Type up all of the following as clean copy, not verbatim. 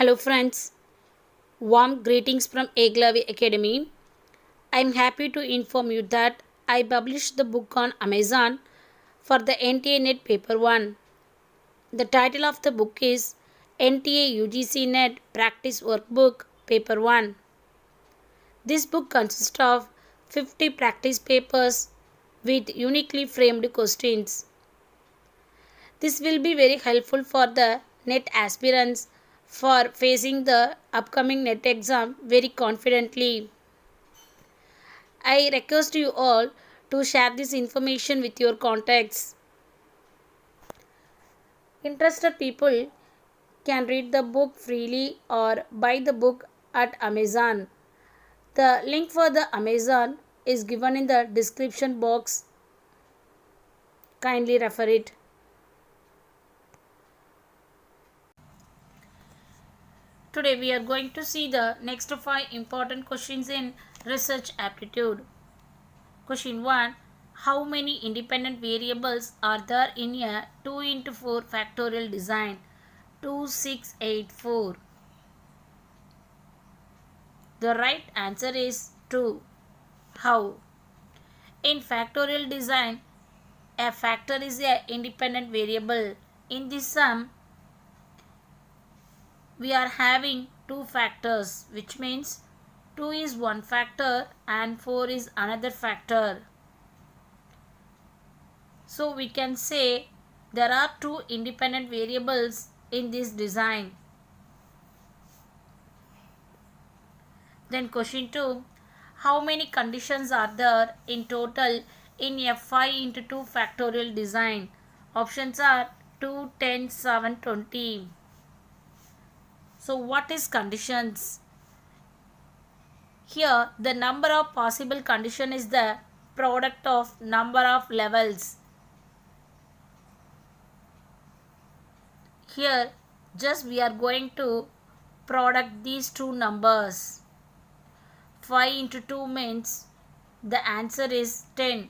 Hello, friends. Warm greetings from Eglavi Academy. I am happy to inform you that I published the book on Amazon for the NTA NET Paper 1. The title of the book is NTA UGC NET Practice Workbook Paper 1. This book consists of 50 practice papers with uniquely framed questions. This will be very helpful for the NET aspirants for facing the upcoming NET exam very confidently. I request you all to share this information with your contacts. Interested people can read the book freely or buy the book at Amazon. The link for the Amazon is given in the description box. Kindly refer it. Today we are going to see the next 5 important questions in research aptitude. Question 1. How many independent variables are there in a 2 into 4 factorial design? 2684. The right answer is 2. How? In factorial design, a factor is an independent variable. In this sum, we are having 2 factors, which means 2 is one factor and 4 is another factor. So we can say there are 2 independent variables in this design. Then question 2. How many conditions are there in total in a 5 into 2 factorial design? Options are 2, 10, 7, 20. So what is conditions? Here the number of possible condition is the product of number of levels. Here just we are going to product these two numbers. 5 into 2 means the answer is 10.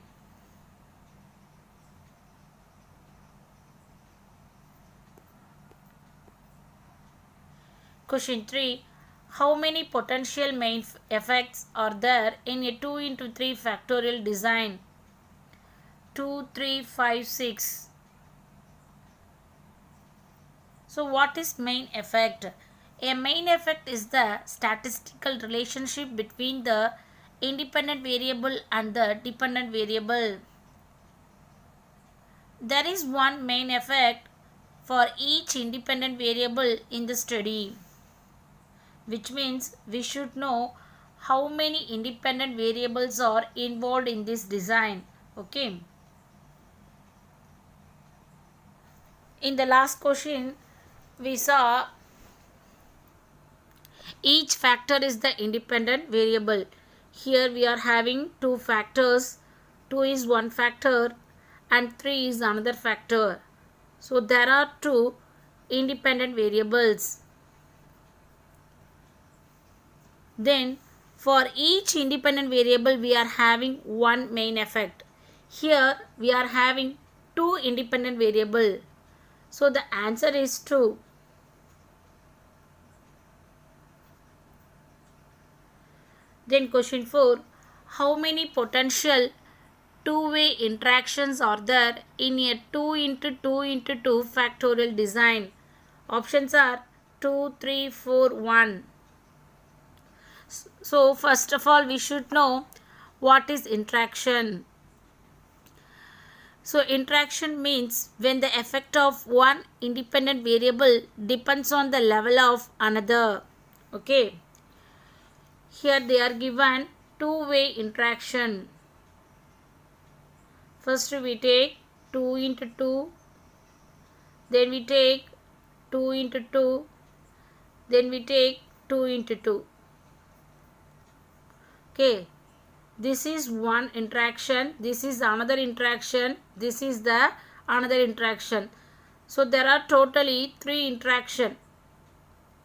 Question 3. How many potential main effects are there in a 2 into 3 factorial design? 2, 3, 5, 6. So what is main effect? A main effect is the statistical relationship between the independent variable and the dependent variable. There is one main effect for each independent variable in the study, which means we should know how many independent variables are involved in this design. Okay. In the last question, we saw each factor is the independent variable. Here we are having 2 factors. 2 is one factor and 3 is another factor. So there are 2 independent variables. Then for each independent variable we are having one main effect. Here we are having 2 independent variable. So the answer is 2. Then question 4. How many potential two-way interactions are there in a 2 into 2 into 2 factorial design? Options are 2, 3, 4, 1. So first of all we should know what is interaction. So interaction means when the effect of one independent variable depends on the level of another. Okay. Here they are given two-way interaction. First we take 2 into 2. Then we take 2 into 2. Then we take 2 into 2. Okay. This is one interaction. This is another interaction. This is the another interaction. So there are totally 3 interaction.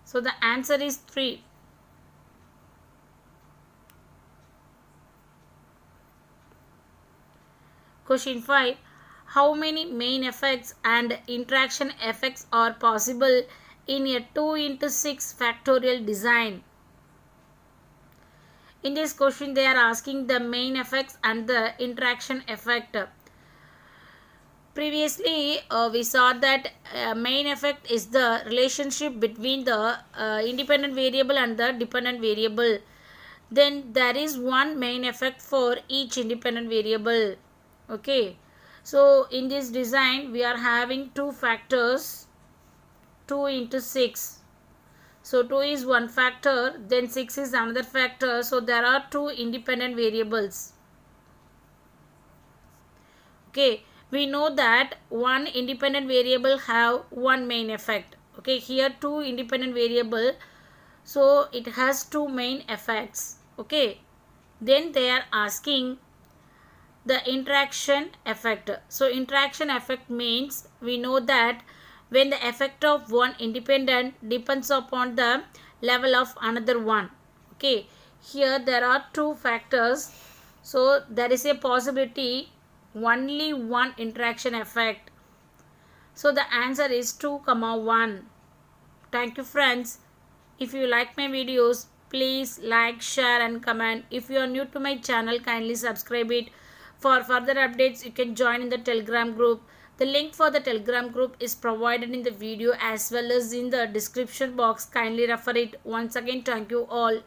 So the answer is 3. Question 5. How many main effects and interaction effects are possible in a 2 into 6 factorial design. In this question they are asking the main effects and the interaction effect. Previously we saw that main effect is the relationship between the independent variable and the dependent variable. Then there is one main effect for each independent variable. Okay, so in this design we are having two factors, 2 into 6. So 2 is one factor, then 6 is another factor. So there are two independent variables. Okay, we know that one independent variable have one main effect. Okay, here two independent variable, so it has two main effects. Okay, then they are asking the interaction effect. So interaction effect means we know that when the effect of one independent depends upon the level of another one. Okay, here there are two factors, so there is a possibility only one interaction effect. So the answer is 2, 1. Thank you friends. If you like my videos, please like, share and comment. If you are new to my channel, kindly subscribe it. For further updates, you can join in the Telegram group. The link for the Telegram group is provided in the video as well as in the description box. Kindly refer it. Once again, thank you all.